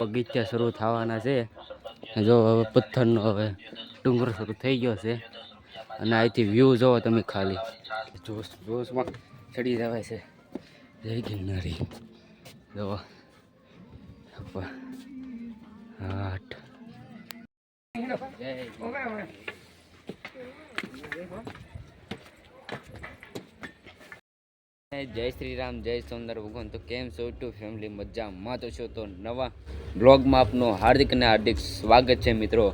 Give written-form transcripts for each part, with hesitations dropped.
પગથિયા શરૂ થવાના છે. જો હવે પથ્થરનો હવે ડુંગર શરૂ થઈ ગયો છે અને અહીંથી વ્યૂ જોવો તમે ખાલી જોશમાં ચડી જવાય છે. જય ગિરનારી જો હાટ જય શ્રી રામ, જય સોમનાથ ભગવાન. તો કેમ છો ટુ ફેમિલી? મજામાં તો છો? તો નવા બ્લોગમાં આપનું હાર્દિક અને હાર્દિક સ્વાગત છે મિત્રો.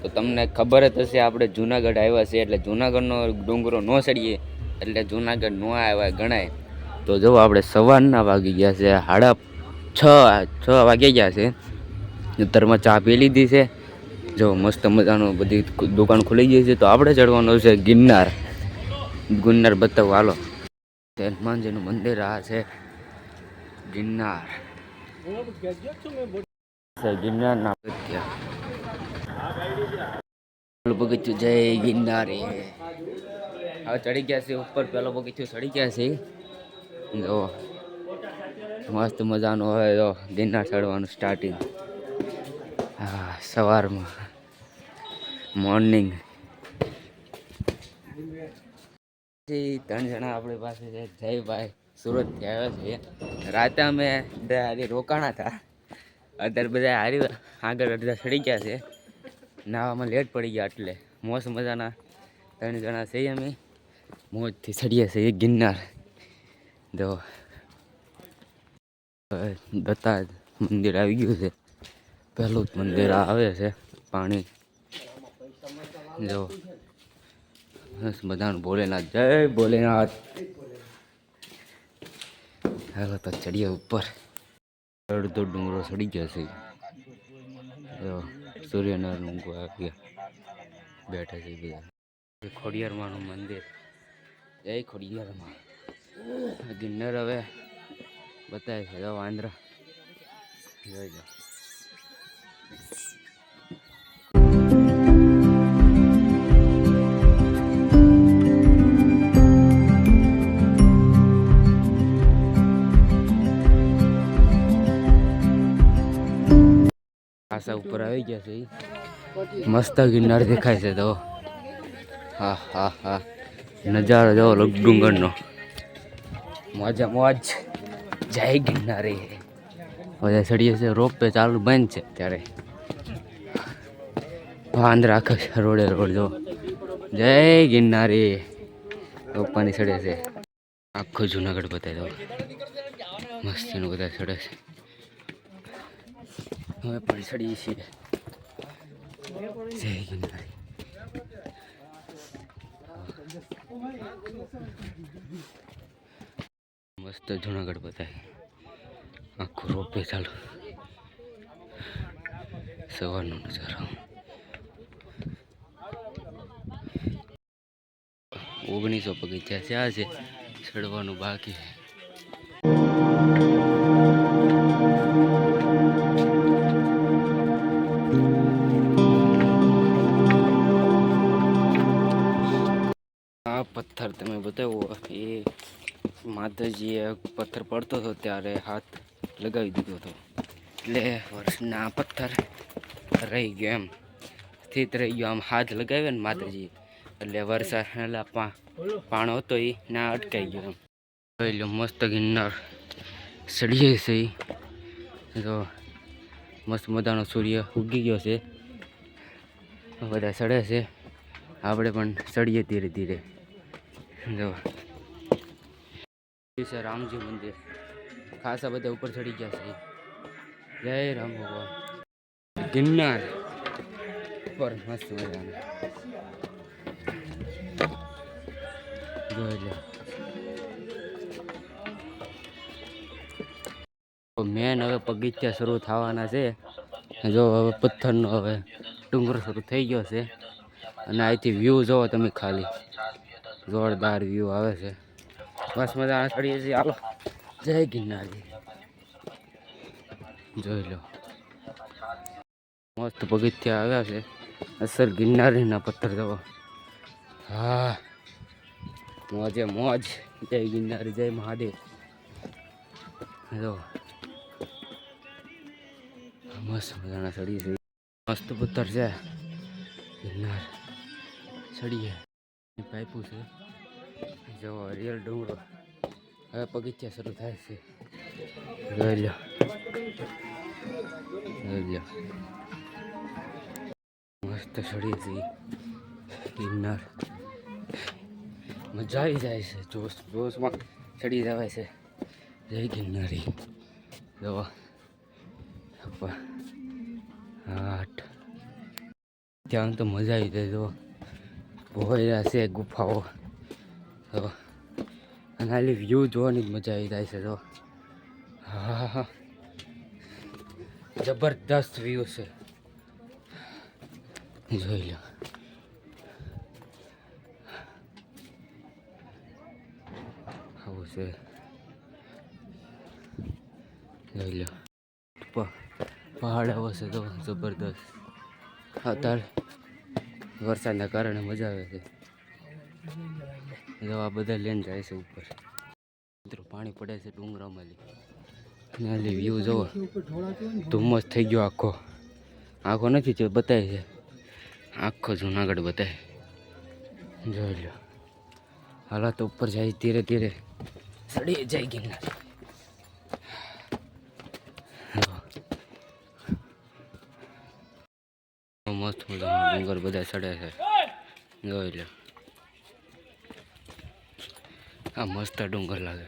તો તમને ખબર જ હશે આપણે જુનાગઢ આવ્યા છે એટલે જુનાગઢનો ડુંગરો ન ચડીએ એટલે જુનાગઢ ન આવ્યા ગણાય. તો જો આપણે સવારના વાગી ગયા છે 6:30 વાગી ગયા છે. અત્યારમાં ચા પી લીધી છે. જો મસ્ત મજાનું બધી દુકાન ખુલી ગઈ છે. તો આપણે ચડવાનું છે ગિરનાર. ગિરનાર બતાવો હાલો. હનુમાનજીનું મંદિર આ છે ગિરનાર. ગિરનારના પગથિયું જય ગિરનારી. હવે ચડી ગયા છે ઉપર. પેલો પગથિયું ચડી ગયા છે. જો મસ્ત મજાનું હવે જો ગિરનાર ચડવાનું સ્ટાર્ટિંગ. હા સવારમાં મોર્નિંગ. 3 જણા આપણી પાસે છે. જયભાઈ સુરતથી આવ્યા છે. રાતે અમે હારી રોકાણા હતા. અત્યારે બધા હારી આગળ અડધા ચડી ગયા છે. નાવામાં લેટ પડી ગયા એટલે મસ્ત મજાના 3 જણા છે. અમે મોજથી ચડીએ છીએ ગિરનાર. જો દત્તા મંદિર આવી ગયું છે. પહેલું જ મંદિર આવે છે. પાણી જો બસ બધાનું ભોલેનાથ. જય ભોલેનાથ. હાલો તો ચડીએ ઉપર. અડધો ડુંગરો ચડી ગયા છે. જો સૂર્યનારાયણ ઊંઘવા આવી ગયા બેઠા છે બધા. ખોડિયારમાંનું મંદિર. જય ખોડિયારમાં. ગિરનાર હવે બતાવે છે. જો વાંદરા જોઈ જાઓ. આશા ઉપર આવી ગયા છે. મસ્ત ગિરનાર દેખાય છે. તો હા હા હા નજારો જો ડુંગરનો. મોજા મોજ. જય ગિરનારી. બધા ચડીએ છે. રોપ વે ચાલુ બંધ છે ત્યારે. વાંદરા આખા રોડે રોડ જો. જય ગિરનારી. રોપવાની ચડે છે. આખો જુનાગઢ બતાવી દો. મસ્તીનું બધા ચડે છે. હવે પણ ચડીએ છીએ. જય ગિરનારી. મસ્ત જુનાગઢ બતાવે. આખું રોપે ચાલુ. સવારનો નજારો. 1900 પગથિયા થયા છે. ચડવાનું બાકી. આ પથ્થર તમે બતાવો એ માતાજીએ પથ્થર પડતો હતો ત્યારે હાથ લગાવી દીધો હતો એટલે વર્ષના પથ્થર રહી ગયો એમ સ્થિત રહી ગયો. આમ હાથ લગાવ્યો ને માતાજી એટલે વરસાદ પાણો હતો એ ના અટકાઈ ગયો એમ. જોઈ લો મસ્ત ગિરનાર ચડીએ છે. તો મસ્ત મજાનો સૂર્ય ઉગી ગયો છે. બધા ચડે છે. આપણે પણ ચડીએ ધીરે ધીરે. જો છે રામજી મંદિર. ખાસા બધા ઉપર ચડી ગયા છે. જય રામ ભગવાન. ગિરનાર ઉપર મસ્ત મજાનું જોઈ લો. મેન હવે પગથિયા શરૂ થવાના છે. જો હવે પથ્થરનો હવે ડુંગર શરૂ થઈ ગયો છે અને અહીંથી વ્યૂ જોવો તમે ખાલી. જોરદાર વ્યૂ આવે છે. બસ મજા ચડીએ છીએ. હાલો જય ગિરનારી. જોઈ લો મસ્ત પગથિયા આવ્યા છે. અસલ ગિરનારીના પથ્થર જોવો. હા મોજે મોજ. જય ગિરનારી. જય મહાદેવ. જો મસ્ત મજાના સડી છે, મસ્ત પથ્થર છે. ગિરનાર સડીએ પાઇપું છે, જો રિયલ ડુંગરો. હવે પગથિયા શરૂ થાય છે. જોઈ લો, જોઈ લો, મસ્ત સડી છે ગિરનાર. મજા આવી જાય છે, જોશ જોશમાં ચડી જવાય છે. જય ગિરનારી. જો હાટ ત્યાં તો મજા આવી જાય. જો ભોયરા છે, ગુફાઓ. જો અને ખાલી વ્યૂ જોવાની જ મજા આવી જાય છે. જો હા હા, જબરદસ્ત વ્યૂ છે. જોઈ લો, આવું છે. જોઈ લો, પહાડ આવો છે તો જબરદસ્ત. અત્યારે વરસાદના કારણે મજા આવે છે. જો આ બધા લઈને જાય છે ઉપર. મિત્રો પાણી પડે છે ડુંગરામાંથી. ને વ્યૂ જોવો, ધુમ્મસ થઈ ગયો આખો. આખો નથી જો બતાવે છે, આખો જુનાગઢ બતાવે. જોઈ લો, હાલા તો ઉપર જાય ધીરે ધીરે સડી જાય ગિરનાર. મસ્ત મજાનો ડુંગર બધા ચડે છે. જોઈ લો, આ મસ્ત ડુંગર લાગે.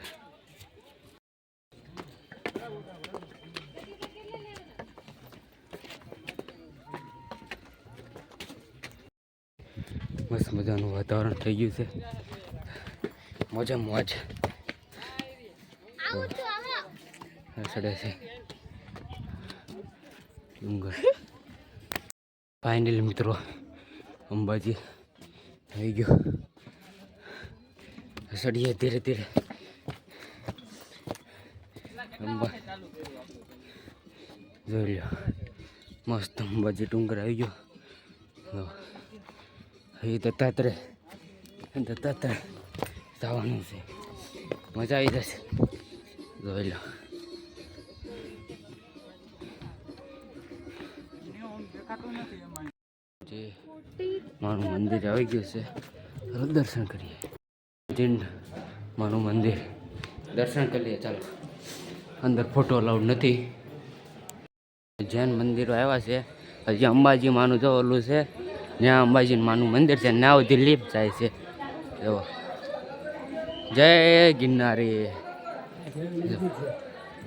મસ્ત મજાનું વાતાવરણ થઈ ગયું છે. મોજે મોજ ચડે છે ડુંગર. ફાઇનલી મિત્રો અંબાજી આવી ગયો. ચડીએ ધીરે ધીરે. જોઈ લો, મસ્ત અંબાજી ડુંગર આવી ગયો. એ દત્તાત્રેય જવાનું છે, મજા આવી જશે. જોઈ લો, જે મારું મંદિર આવી ગયું છે. દર્શન કરીએ. જૈન માનું મંદિર દર્શન કરીએ. ચાલો, અંદર ફોટો અલાઉડ નથી. જૈન મંદિરો આવ્યા છે. હજી અંબાજી માનું જો ઓલું છે, ત્યાં અંબાજી માનું મંદિર છે, ત્યાં સુધી લીપ જાય છે. જો જય ગિરનારી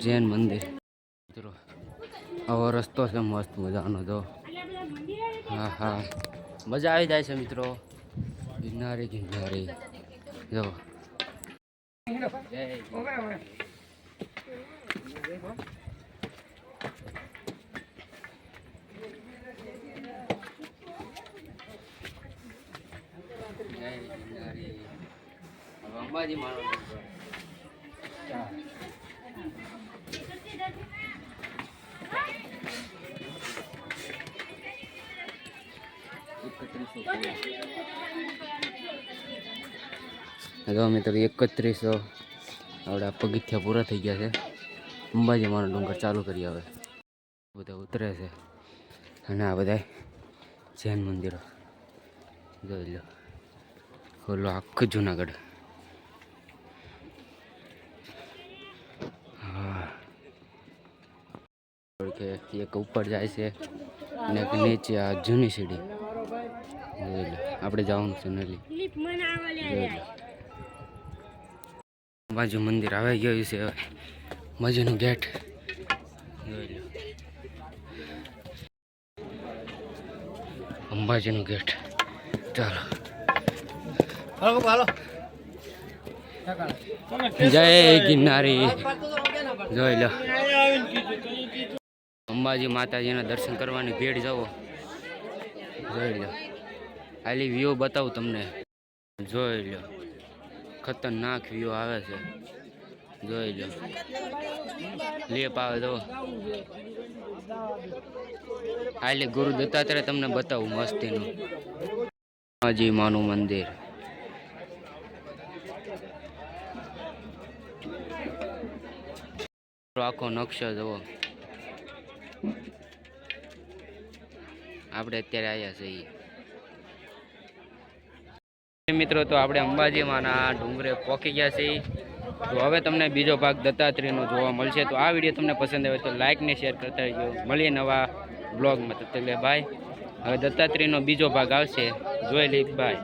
જૈન મંદિર. મિત્રો આવો રસ્તો છે મસ્ત મજાનો. જો હા હા, મજા આવી જાય છે મિત્રો. ગિરનારી ગિરનારી. જો જય ગિરનારી. અંબાજી માનો જો મિત્રો 3100 આપણા પગથિયા પૂરા થઈ ગયા છે. અંબાજી માનો ડુંગર ચાલુ કરી. હવે બધા ઉતરે છે અને આ બધા જૈન મંદિરો જોઈ લો. ખોલો આખું જુનાગઢ. હા, એક ઉપર જાય છે અને એક નીચે આ જૂની સીડી. જોઈ લો, આપણે જવાનું છે નલી. જોઈ લો, બાજુ મંદિર આવી ગયું છે. હવે મજાનું ગેટ. જોઈ લો, અંબાજીનું ગેટ. ચાલો હાલો. જય ગિરનારી. જોઈ લો, અંબાજી માતાજીના દર્શન કરવાની ભીડ જવો. જોઈ લો, ખાલી વ્યૂ બતાવું તમને. જોઈ લો, ખતરનાક વ્યૂ આવે છે. જોઈ લો, લેપ આવે તો ખાલી ગુરુ દત્તાત્રેય તમને બતાવું મસ્તીનું. અંબાજી માનું મંદિર. આખો નકશો જુઓ. આપણે અત્યારે આવ્યા છીએ મિત્રો. તો આપણે અંબાજીમાંના ડુંગરે પહોંચી ગયા છીએ. તો હવે તમને બીજો ભાગ દત્તાત્રેયનો જોવા મળશે. તો આ વિડીયો તમને પસંદ આવે તો લાઇક ને શેર કરતા રહેજો. મળીએ નવા બ્લોગમાં. તો એટલે બાય. હવે દત્તાત્રેયનો બીજો ભાગ આવશે, જોઈ લઈ. બાય.